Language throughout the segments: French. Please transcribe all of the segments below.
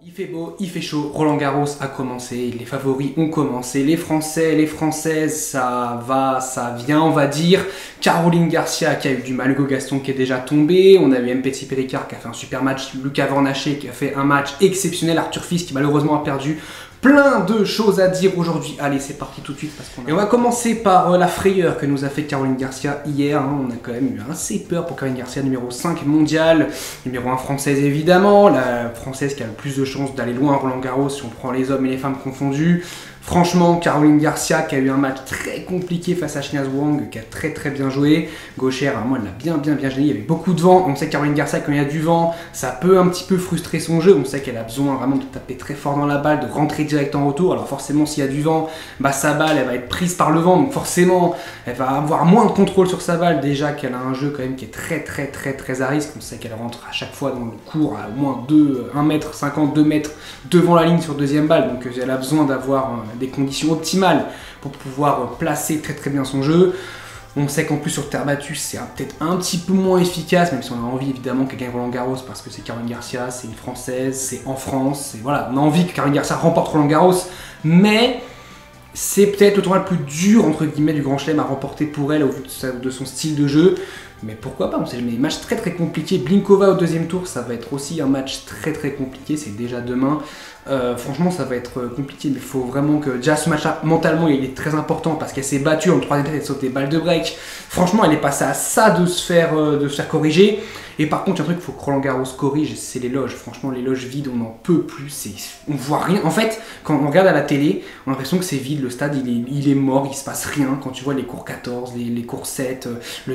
Il fait beau, il fait chaud, Roland Garros a commencé, les favoris ont commencé, les Français, les Françaises, ça va, ça vient, on va dire. Caroline Garcia qui a eu du mal, Hugo Gaston qui est déjà tombé, on a eu Mpetsi Péricard qui a fait un super match, Lucas Vornacher qui a fait un match exceptionnel, Arthur Fils qui malheureusement a perdu. Plein de choses à dire aujourd'hui. Allez, c'est parti tout de suite parce qu'on a... Et on va commencer par la frayeur que nous a fait Caroline Garcia hier. On a quand même eu assez peur pour Caroline Garcia, numéro 5 mondial, numéro 1 française évidemment, la française qui a le plus de chances d'aller loin à Roland Garros si on prend les hommes et les femmes confondus. Franchement, Caroline Garcia qui a eu un match très compliqué face à Shinaz Wang, qui a très bien joué. Gauchère, moi, elle l'a bien géré. Il y avait beaucoup de vent. On sait que Caroline Garcia, quand il y a du vent, ça peut un petit peu frustrer son jeu. On sait qu'elle a besoin vraiment de taper très fort dans la balle, de rentrer direct en retour. Alors forcément, s'il y a du vent, bah, sa balle, elle va être prise par le vent. Donc forcément, elle va avoir moins de contrôle sur sa balle. Déjà qu'elle a un jeu quand même qui est très à risque. On sait qu'elle rentre à chaque fois dans le court à au moins 1m50, 2 mètres devant la ligne sur deuxième balle. Donc elle a besoin d'avoir des conditions optimales pour pouvoir placer très bien son jeu. On sait qu'en plus sur terre battue c'est peut-être un petit peu moins efficace, même si on a envie évidemment qu'elle gagne Roland Garros parce que c'est Caroline Garcia, c'est une Française, c'est en France, voilà, on a envie que Caroline Garcia remporte Roland Garros, mais c'est peut-être le tournoi le plus dur entre guillemets du Grand Chelem à remporter pour elle au vu de son style de jeu. Mais pourquoi pas, on sait jamais, match très compliqué. Blinkova au deuxième tour, ça va être aussi un match très compliqué, c'est déjà demain. Franchement, ça va être compliqué, mais il faut vraiment que déjà ce match-là, mentalement, il est très important parce qu'elle s'est battue en troisième tête, elle saute des balles de break. Franchement, elle est passée à ça de se faire corriger. Et par contre, il y a un truc qu'il faut que Roland Garros corrige, c'est les loges. Franchement, les loges vides, on n'en peut plus. On voit rien. En fait, quand on regarde à la télé, on a l'impression que c'est vide. Le stade, il est mort, il se passe rien. Quand tu vois les cours 14, les cours 7,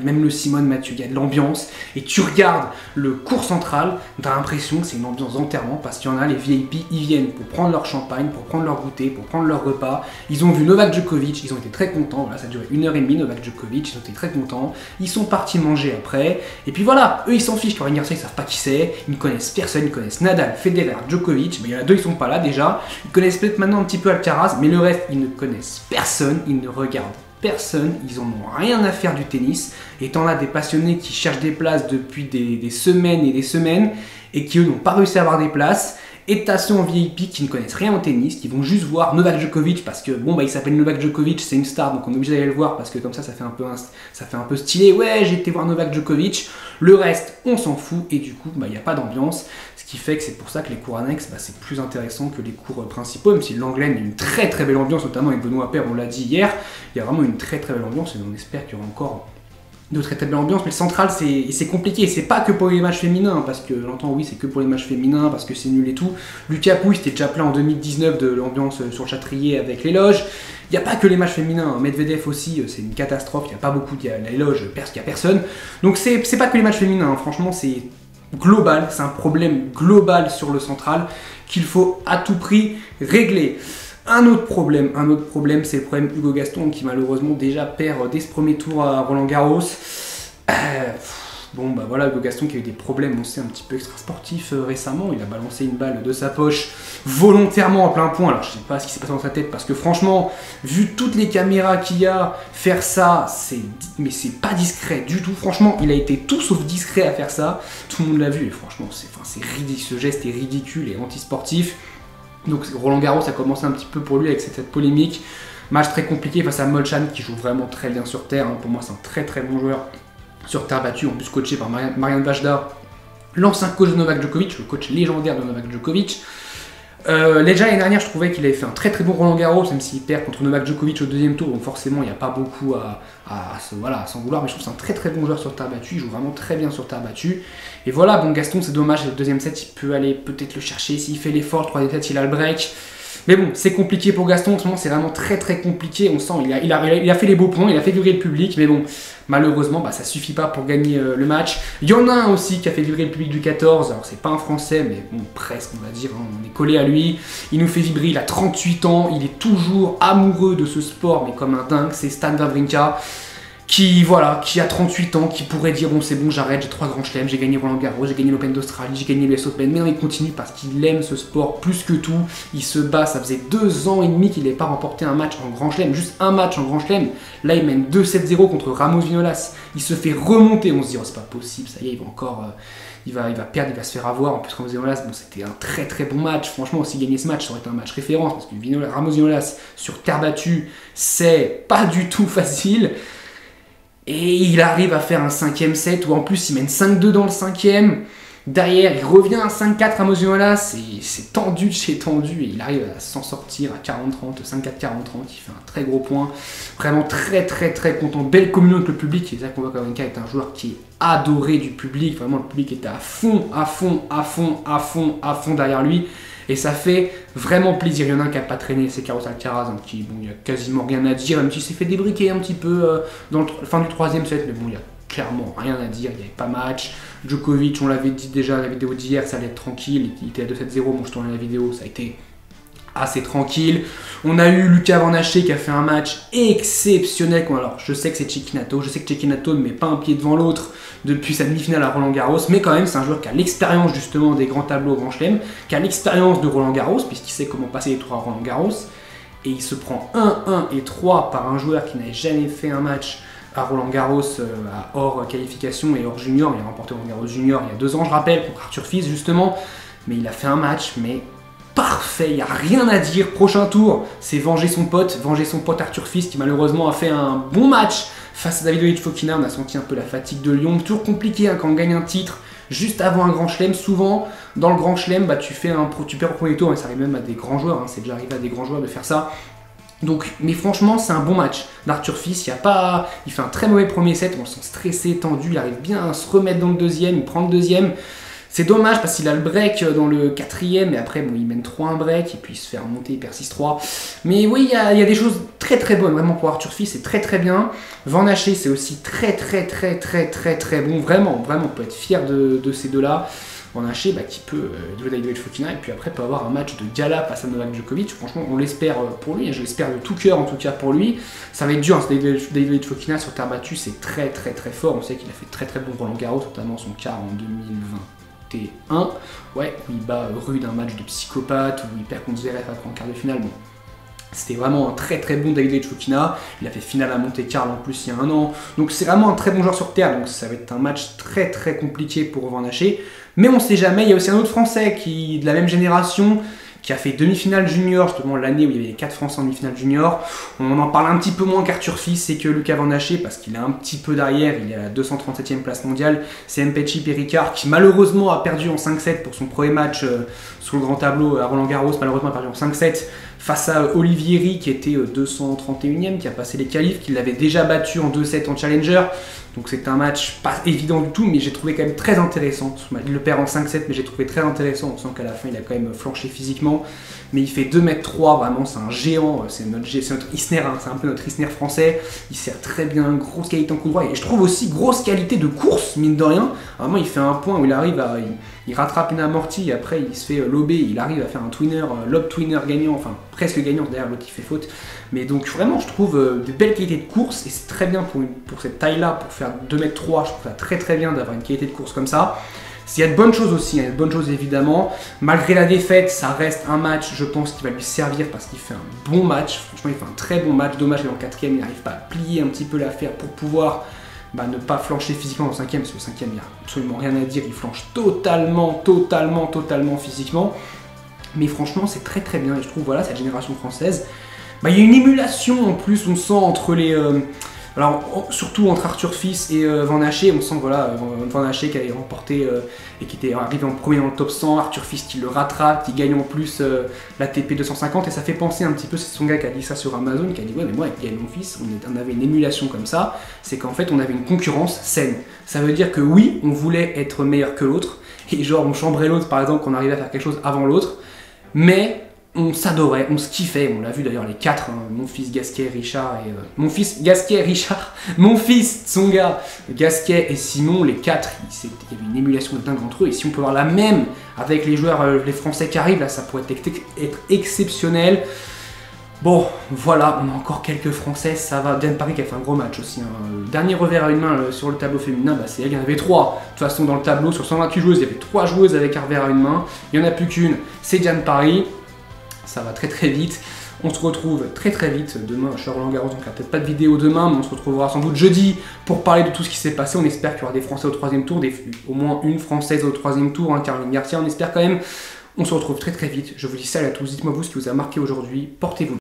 même le Simone Mathieu, il y a de l'ambiance. Et tu regardes le cours central, tu as l'impression que c'est une ambiance d'enterrement parce qu'il y en a, les VIP, ils viennent pour prendre leur champagne, pour prendre leur goûter, pour prendre leur repas. Ils ont vu Novak Djokovic, ils ont été très contents. Voilà, ça a duré 1h30, Novak Djokovic, ils ont été très contents. Ils sont partis manger après. Et puis voilà, eux, ils s'en fichent. Caroline Garcia, ils savent pas qui c'est, ils ne connaissent personne, ils connaissent Nadal, Federer, Djokovic, mais il y en a deux, ils sont pas là déjà. Ils connaissent peut-être maintenant un petit peu Alcaraz, mais le reste, ils ne connaissent personne, ils ne regardent personne, ils en ont rien à faire du tennis. Et t'en as des passionnés qui cherchent des places depuis des semaines et des semaines et qui eux n'ont pas réussi à avoir des places. Et t'as ceux en VIP qui ne connaissent rien au tennis, qui vont juste voir Novak Djokovic parce que bon bah il s'appelle Novak Djokovic, c'est une star donc on est obligé d'aller le voir parce que comme ça fait un peu stylé. Ouais, j'ai été voir Novak Djokovic. Le reste on s'en fout et du coup bah il n'y a pas d'ambiance, ce qui fait que c'est pour ça que les cours annexes bah, c'est plus intéressant que les cours principaux, même si l'Anglaine il y a une très belle ambiance, notamment avec Benoît Paire, on l'a dit hier, il y a vraiment une très belle ambiance et on espère qu'il y aura encore de très belle ambiance, mais le central c'est compliqué, c'est pas que pour les matchs féminins, parce que j'entends oui c'est que pour les matchs féminins, parce que c'est nul et tout. Lucas Pouille c'était déjà plein en 2019 de l'ambiance sur le Châtrier avec les loges. Il n'y a pas que les matchs féminins, Medvedev aussi c'est une catastrophe, il n'y a pas beaucoup, il y a les loges, parce qu'il n'y a personne. Donc c'est pas que les matchs féminins, franchement c'est global, c'est un problème global sur le central qu'il faut à tout prix régler. Un autre problème, c'est le problème Hugo Gaston qui malheureusement déjà perd dès ce premier tour à Roland Garros. Bon bah voilà, Hugo Gaston qui a eu des problèmes, on sait, un petit peu extra-sportifs récemment. Il a balancé une balle de sa poche volontairement en plein point. Alors je sais pas ce qui s'est passé dans sa tête parce que franchement, vu toutes les caméras qu'il y a, faire ça, mais c'est pas discret du tout. Franchement, il a été tout sauf discret à faire ça. Tout le monde l'a vu et franchement, c'est ridicule. Ce geste est ridicule et anti-sportif. Donc Roland Garros a commencé un petit peu pour lui avec cette polémique. Match très compliqué face à Molchan qui joue vraiment très bien sur terre. Pour moi c'est un très bon joueur sur terre battue, en plus coaché par Marianne Vajda, l'ancien coach de Novak Djokovic, le coach légendaire de Novak Djokovic. Déjà l'année dernière je trouvais qu'il avait fait un très bon Roland Garros, même s'il perd contre Novak Djokovic au deuxième tour, donc forcément il n'y a pas beaucoup à s'en vouloir, mais je trouve que c'est un très bon joueur sur terre battue, il joue vraiment très bien sur terre battue. Et voilà, bon Gaston c'est dommage, le deuxième set il peut aller peut-être le chercher s'il fait l'effort, le troisième set il a le break. Mais bon, c'est compliqué pour Gaston, en ce moment c'est vraiment très compliqué, on sent, il a fait les beaux points, il a fait vibrer le public, mais bon, malheureusement bah, ça suffit pas pour gagner le match. Il y en a un aussi qui a fait vibrer le public du 14, alors c'est pas un Français, mais bon, presque on va dire, hein, on est collé à lui, il nous fait vibrer, il a 38 ans, il est toujours amoureux de ce sport, mais comme un dingue, c'est Stan Wawrinka. voilà, qui a 38 ans, qui pourrait dire bon c'est bon j'arrête, j'ai 3 grands chelems, j'ai gagné Roland Garros, j'ai gagné l'Open d'Australie, j'ai gagné l'US Open, mais non il continue parce qu'il aime ce sport plus que tout, il se bat, ça faisait 2 ans et demi qu'il n'avait pas remporté un match en grand chelem, juste un match en grand chelem, là il mène 2-7-0 contre Ramos Vinolas, il se fait remonter, on se dit oh c'est pas possible, ça y est il va encore... Il va perdre, il va se faire avoir. En plus, Ramos Vinolas, bon, c'était un très très bon match. Franchement, s'il gagnait ce match, ça aurait été un match référence. Parce que Ramos Vinolas, sur terre battue, c'est pas du tout facile. Et il arrive à faire un 5e set où en plus il mène 5-2 dans le 5e. Derrière, il revient à 5-4 Ramos Vinolas. C'est tendu de chez tendu. Et il arrive à s'en sortir à 40-30, 5-4, 40-30. Il fait un très gros point. Vraiment très très très content. Belle communion avec le public. C'est ça qu'on voit qu'Wawrinka est un joueur qui est adoré du public. Vraiment, le public était à fond, à fond, à fond, à fond, à fond derrière lui. Et ça fait vraiment plaisir. Il y en a un qui n'a pas traîné, c'est Carlos Alcaraz, hein, qui, bon, il n'y a quasiment rien à dire, même s'il s'est fait débriquer un petit peu dans la fin du 3e set, mais bon, il n'y a clairement rien à dire, il n'y avait pas match. Djokovic, on l'avait dit déjà dans la vidéo d'hier, ça allait être tranquille, il était à 2-7-0, bon je tournais la vidéo, ça a été assez tranquille. On a eu Lucas Van Haché qui a fait un match exceptionnel. Alors je sais que c'est Cecchinato, je sais que Cecchinato ne met pas un pied devant l'autre depuis sa demi-finale à Roland Garros, mais quand même c'est un joueur qui a l'expérience justement des grands tableaux au Grand Chelem, qui a l'expérience de Roland Garros, puisqu'il sait comment passer les tours à Roland Garros, et il se prend 1-1 et 3 par un joueur qui n'avait jamais fait un match à Roland Garros hors qualification et hors junior. Il a remporté Roland Garros junior il y a 2 ans, je rappelle, contre Arthur Fils justement, mais il a fait un match, mais parfait, il n'y a rien à dire. Prochain tour, c'est venger son pote Arthur Fils qui malheureusement a fait un bon match face à Davidovich Fokina. On a senti un peu la fatigue de Lyon, toujours compliqué hein, quand on gagne un titre juste avant un grand chelem. Souvent dans le grand chelem, bah, tu perds au premier tour, et ça arrive même à des grands joueurs, hein. C'est déjà arrivé à des grands joueurs de faire ça. Donc, mais franchement, c'est un bon match d'Arthur Fils. Il fait un très mauvais premier set, on le sent stressé, tendu, il arrive bien à se remettre dans le deuxième, il prend le deuxième. C'est dommage parce qu'il a le break dans le 4e, et après bon, il mène 3-1 break, et puis il se fait remonter, il perd 6-3. Mais oui, il y a des choses très très bonnes, vraiment pour Arthur Fils, c'est très très bien. Van Haché, c'est aussi très très très très très très bon, vraiment, on peut être fier de ces deux-là. Van Haché qui peut jouer Davidovich Fokina, et puis après peut avoir un match de gala face à Novak Djokovic. Franchement, on l'espère pour lui, et je l'espère de tout cœur en tout cas pour lui. Ça va être dur, hein, Davidovich Fokina sur terre battue, c'est très très très fort. On sait qu'il a fait très très bon Roland Garros, notamment son quart en 2021, ouais, où il bat Rude un match de psychopathe, où il perd contre Zverev en quart de finale. Bon, c'était vraiment un très très bon Davidovich Fokina. Il a fait finale à Monte-Carlo en plus il y a 1 an. Donc c'est vraiment un très bon joueur sur terre. Donc ça va être un match très très compliqué pour Van Haché. Mais on ne sait jamais. Il y a aussi un autre Français qui de la même génération, qui a fait demi-finale junior, justement l'année où il y avait les 4 Français en demi-finale junior. On en parle un petit peu moins qu'Arthur Fils et que Lucas Van Haché, parce qu'il est un petit peu derrière, il est à la 237e place mondiale. C'est Mpetshi Perricard qui malheureusement a perdu en 5-7 pour son premier match sur le grand tableau à Roland Garros, malheureusement a perdu en 5-7 face à Olivieri qui était 231e, qui a passé les qualifs, qui l'avait déjà battu en 2-7 en Challenger. Donc c'est un match pas évident du tout, mais j'ai trouvé quand même très intéressant. Il le perd en 5-7, mais j'ai trouvé très intéressant. On sent qu'à la fin, il a quand même flanché physiquement. Mais il fait 2,3 m, vraiment, c'est un géant. C'est notre Isner, hein, c'est un peu notre Isner français. Il sert très bien, grosse qualité en coup droit. Et je trouve aussi grosse qualité de course, mine de rien. Vraiment, il fait un point où il arrive à... Il rattrape une amortie, après il se fait lober, il arrive à faire un twinner, lob twinner gagnant, enfin presque gagnant, d'ailleurs l'autre il fait faute. Mais donc vraiment je trouve de belles qualités de course, et c'est très bien pour cette taille-là, pour faire 2,3 m, je trouve ça très très bien d'avoir une qualité de course comme ça. Il y a de bonnes choses aussi, il y a de bonnes choses évidemment. Malgré la défaite, ça reste un match, je pense, qui va lui servir parce qu'il fait un bon match. Franchement, il fait un très bon match. Dommage qu'il est en 4e, il n'arrive pas à plier un petit peu l'affaire pour pouvoir ne pas flancher physiquement au 5e, parce que le 5e, il n'y a absolument rien à dire. Il flanche totalement physiquement. Mais franchement, c'est très très bien. Et je trouve, voilà, cette génération française, il y a une émulation en plus, on sent entre les... Alors, surtout entre Arthur Fils et Van Haché, on sent voilà, Van Haché qui avait remporté et qui était arrivé en premier dans le top 100, Arthur Fils qui le rattrape, qui gagne en plus la TP 250, et ça fait penser un petit peu, c'est son gars qui a dit ça sur Amazon, qui a dit ouais mais moi avec Gaël Monfils, on avait une émulation comme ça, c'est qu'en fait on avait une concurrence saine. Ça veut dire que oui, on voulait être meilleur que l'autre, et genre on chambrait l'autre par exemple, qu'on arrivait à faire quelque chose avant l'autre, mais on s'adorait, on se kiffait, on l'a vu d'ailleurs les 4, hein, mon fils Gasquet, Richard et... mon fils Gasquet, Richard, mon fils Tsonga, Gasquet et Simon, les 4, il y avait une émulation de dingue entre eux, et si on peut voir la même avec les joueurs, les Français qui arrivent, là ça pourrait être exceptionnel. Bon, voilà, on a encore quelques Françaises, ça va. Diane Parry qui a fait un gros match aussi. Dernier revers à une main sur le tableau féminin, bah, c'est elle, il y en avait 3. De toute façon, dans le tableau, sur 128 joueuses, il y avait 3 joueuses avec un revers à une main. Il n'y en a plus qu'une, c'est Diane Parry. Ça va très très vite. On se retrouve très très vite demain à Roland Garros, donc il n'y a peut-être pas de vidéo demain, mais on se retrouvera sans doute jeudi pour parler de tout ce qui s'est passé. On espère qu'il y aura des Français au 3e tour, au moins une Française au 3e tour, Caroline Garcia, on espère quand même. On se retrouve très très vite. Je vous dis salut à tous, dites-moi vous ce qui vous a marqué aujourd'hui, portez-vous bien.